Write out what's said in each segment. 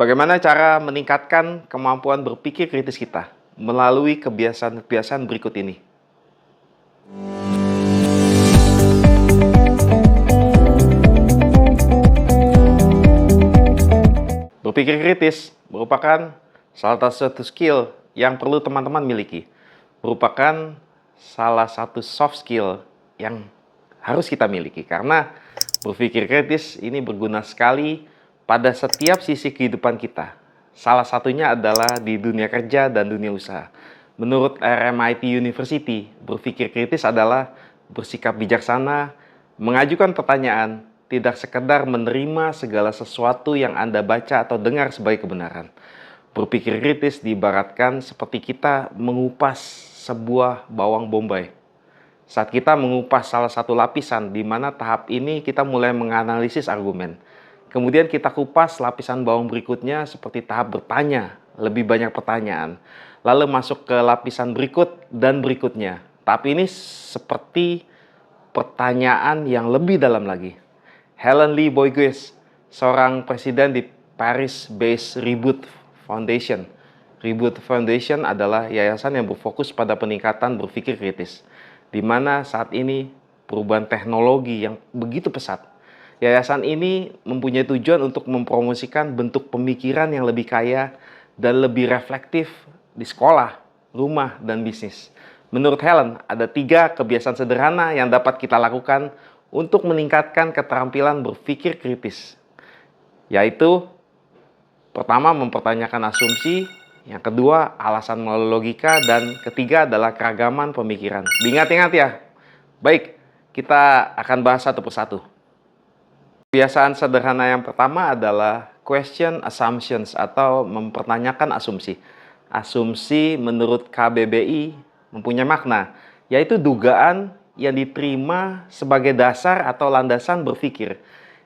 Bagaimana cara meningkatkan kemampuan berpikir kritis kita melalui kebiasaan-kebiasaan berikut ini? Berpikir kritis merupakan salah satu skill yang perlu teman-teman miliki. Merupakan salah satu soft skill yang harus kita miliki. Karena berpikir kritis ini berguna sekali pada setiap sisi kehidupan kita. Salah satunya adalah di dunia kerja dan dunia usaha. Menurut RMIT University, berpikir kritis adalah bersikap bijaksana, mengajukan pertanyaan, tidak sekedar menerima segala sesuatu yang Anda baca atau dengar sebagai kebenaran. Berpikir kritis diibaratkan seperti kita mengupas sebuah bawang bombay. Saat kita mengupas salah satu lapisan, di mana tahap ini kita mulai menganalisis argumen. Kemudian kita kupas lapisan bawang berikutnya seperti tahap bertanya, lebih banyak pertanyaan. Lalu masuk ke lapisan berikut dan berikutnya. Tahap ini seperti pertanyaan yang lebih dalam lagi. Helen Lee Bouygues, seorang presiden di Paris-based Reboot Foundation. Reboot Foundation adalah yayasan yang berfokus pada peningkatan berpikir kritis, di mana saat ini perubahan teknologi yang begitu pesat. Yayasan ini mempunyai tujuan untuk mempromosikan bentuk pemikiran yang lebih kaya dan lebih reflektif di sekolah, rumah, dan bisnis. Menurut Helen, ada 3 kebiasaan sederhana yang dapat kita lakukan untuk meningkatkan keterampilan berpikir kritis. Yaitu, pertama, mempertanyakan asumsi, yang kedua, alasan melalui logika, dan ketiga adalah keragaman pemikiran. Diingat-ingat ya. Baik, kita akan bahas satu persatu. Kebiasaan sederhana yang pertama adalah question assumptions atau mempertanyakan asumsi. Asumsi menurut KBBI mempunyai makna, yaitu dugaan yang diterima sebagai dasar atau landasan berpikir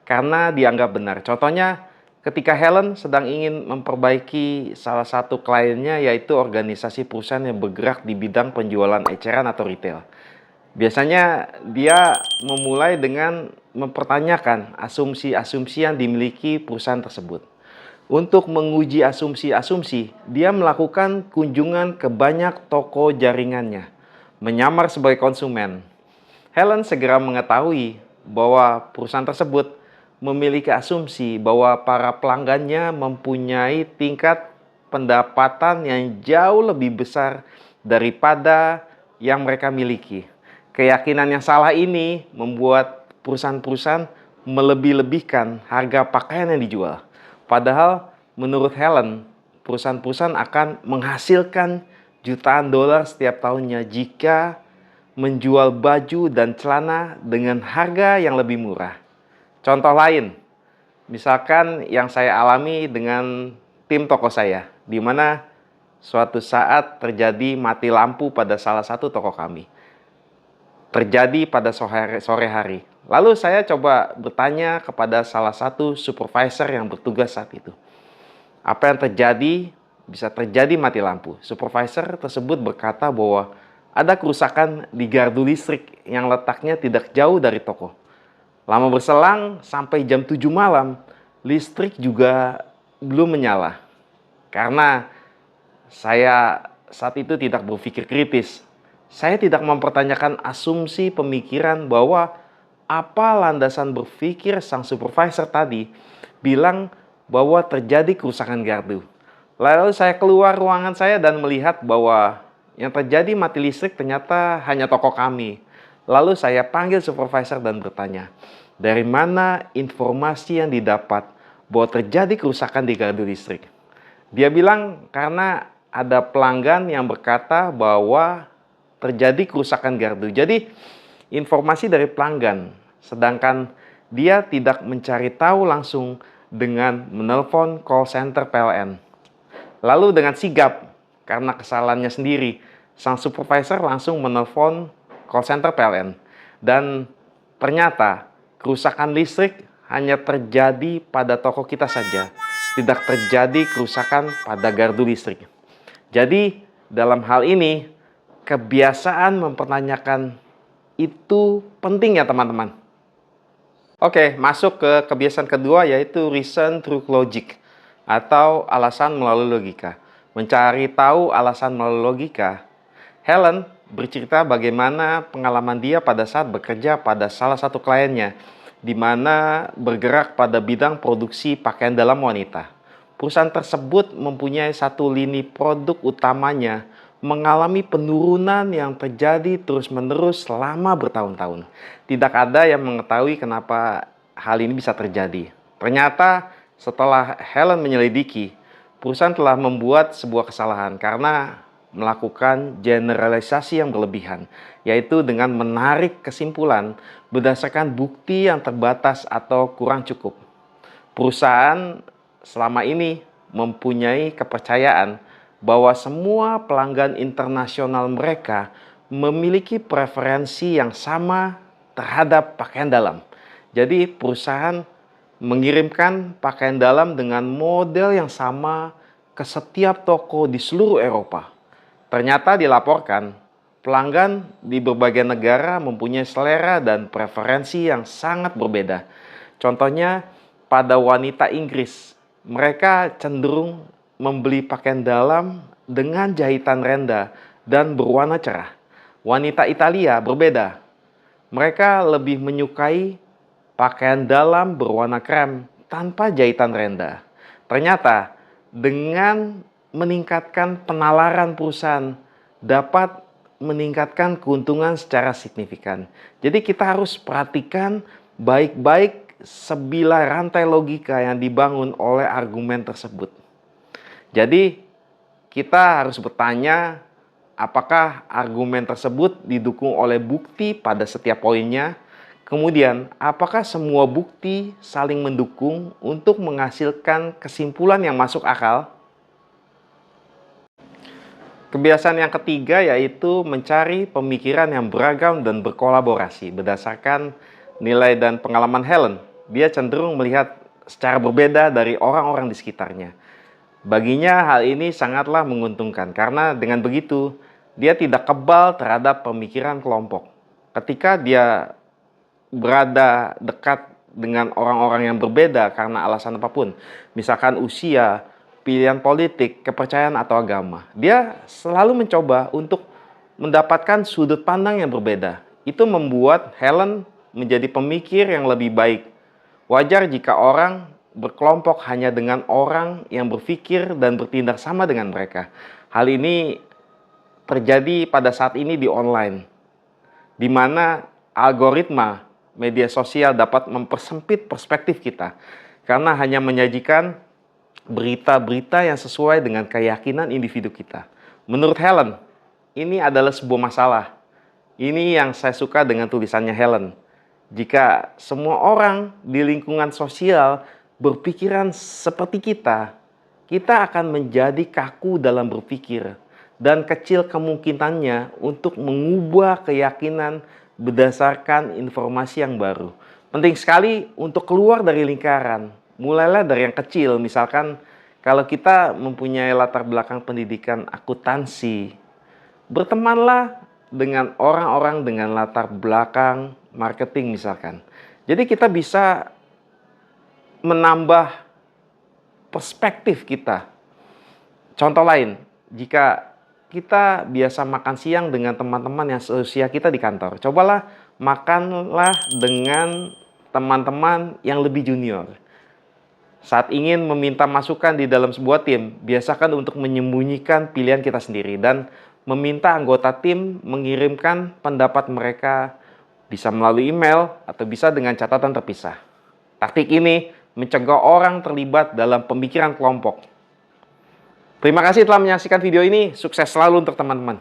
karena dianggap benar. Contohnya, ketika Helen sedang ingin memperbaiki salah satu kliennya, yaitu organisasi perusahaan yang bergerak di bidang penjualan eceran atau retail. Biasanya dia memulai dengan mempertanyakan asumsi-asumsi yang dimiliki perusahaan tersebut. Untuk menguji asumsi-asumsi, dia melakukan kunjungan ke banyak toko jaringannya, menyamar sebagai konsumen. Helen segera mengetahui bahwa perusahaan tersebut memiliki asumsi bahwa para pelanggannya mempunyai tingkat pendapatan yang jauh lebih besar daripada yang mereka miliki. Keyakinan yang salah ini membuat perusahaan-perusahaan melebih-lebihkan harga pakaian yang dijual. Padahal menurut Helen, perusahaan-perusahaan akan menghasilkan jutaan dolar setiap tahunnya jika menjual baju dan celana dengan harga yang lebih murah. Contoh lain, misalkan yang saya alami dengan tim toko saya, di mana suatu saat terjadi mati lampu pada salah satu toko kami. Terjadi pada sore hari. Lalu saya coba bertanya kepada salah satu supervisor yang bertugas saat itu. Apa yang terjadi? Bisa terjadi mati lampu. Supervisor tersebut berkata bahwa ada kerusakan di gardu listrik yang letaknya tidak jauh dari toko. Lama berselang sampai jam 7 malam, listrik juga belum menyala. Karena saya saat itu tidak berpikir kritis. Saya tidak mempertanyakan asumsi pemikiran bahwa apa landasan berpikir sang supervisor tadi bilang bahwa terjadi kerusakan gardu. Lalu saya keluar ruangan saya dan melihat bahwa yang terjadi mati listrik ternyata hanya toko kami. Lalu saya panggil supervisor dan bertanya, dari mana informasi yang didapat bahwa terjadi kerusakan di gardu listrik? Dia bilang karena ada pelanggan yang berkata bahwa terjadi kerusakan gardu. Jadi informasi dari pelanggan, sedangkan dia tidak mencari tahu langsung dengan menelpon call center PLN. Lalu dengan sigap, karena kesalahannya sendiri, sang supervisor langsung menelpon call center PLN. Dan ternyata kerusakan listrik hanya terjadi pada toko kita saja. Tidak terjadi kerusakan pada gardu listrik. Jadi dalam hal ini, kebiasaan mempertanyakan itu penting ya teman-teman. Oke, masuk ke kebiasaan kedua, yaitu reason through logic. atau alasan melalui logika. Mencari tahu alasan melalui logika, Helen bercerita bagaimana pengalaman dia pada saat bekerja pada salah satu kliennya, di mana bergerak pada bidang produksi pakaian dalam wanita. Perusahaan tersebut mempunyai satu lini produk utamanya mengalami penurunan yang terjadi terus-menerus selama bertahun-tahun. Tidak ada yang mengetahui kenapa hal ini bisa terjadi. Ternyata setelah Helen menyelidiki, perusahaan telah membuat sebuah kesalahan karena melakukan generalisasi yang berlebihan, yaitu dengan menarik kesimpulan berdasarkan bukti yang terbatas atau kurang cukup. Perusahaan selama ini mempunyai kepercayaan bahwa semua pelanggan internasional mereka memiliki preferensi yang sama terhadap pakaian dalam. Jadi perusahaan mengirimkan pakaian dalam dengan model yang sama ke setiap toko di seluruh Eropa. Ternyata dilaporkan, pelanggan di berbagai negara mempunyai selera dan preferensi yang sangat berbeda. Contohnya, pada wanita Inggris, mereka cenderung membeli pakaian dalam dengan jahitan rendah dan berwarna cerah. Wanita Italia berbeda. Mereka lebih menyukai pakaian dalam berwarna krem tanpa jahitan rendah. Ternyata, dengan meningkatkan penalaran perusahaan dapat meningkatkan keuntungan secara signifikan. Jadi kita harus perhatikan baik-baik sebilah rantai logika yang dibangun oleh argumen tersebut. Jadi kita harus bertanya apakah argumen tersebut didukung oleh bukti pada setiap poinnya. Kemudian, apakah semua bukti saling mendukung untuk menghasilkan kesimpulan yang masuk akal? Kebiasaan yang ketiga yaitu mencari pemikiran yang beragam dan berkolaborasi berdasarkan nilai dan pengalaman Helen. Dia cenderung melihat secara berbeda dari orang-orang di sekitarnya. Baginya hal ini sangatlah menguntungkan karena dengan begitu dia tidak kebal terhadap pemikiran kelompok. Ketika dia berada dekat dengan orang-orang yang berbeda karena alasan apapun, misalkan usia, pilihan politik, kepercayaan, atau agama, dia selalu mencoba untuk mendapatkan sudut pandang yang berbeda. Itu membuat Helen menjadi pemikir yang lebih baik. Wajar jika orang berkelompok hanya dengan orang yang berpikir dan bertindak sama dengan mereka. Hal ini terjadi pada saat ini di online, di mana algoritma media sosial dapat mempersempit perspektif kita karena hanya menyajikan berita-berita yang sesuai dengan keyakinan individu kita. Menurut Helen, ini adalah sebuah masalah. Ini yang saya suka dengan tulisannya Helen. Jika semua orang di lingkungan sosial berpikiran seperti kita, kita akan menjadi kaku dalam berpikir dan kecil kemungkinannya untuk mengubah keyakinan berdasarkan informasi yang baru. Penting sekali untuk keluar dari lingkaran. Mulailah dari yang kecil, misalkan kalau kita mempunyai latar belakang pendidikan akuntansi, bertemanlah dengan orang-orang dengan latar belakang marketing misalkan. Jadi kita bisa menambah perspektif kita. Contoh lain, jika kita biasa makan siang dengan teman-teman yang seusia kita di kantor, cobalah makanlah dengan teman-teman yang lebih junior. Saat ingin meminta masukan di dalam sebuah tim, biasakan untuk menyembunyikan pilihan kita sendiri dan meminta anggota tim mengirimkan pendapat mereka, bisa melalui email atau bisa dengan catatan terpisah. Taktik ini mencegah orang terlibat dalam pemikiran kelompok. Terima kasih telah menyaksikan video ini. Sukses selalu untuk teman-teman.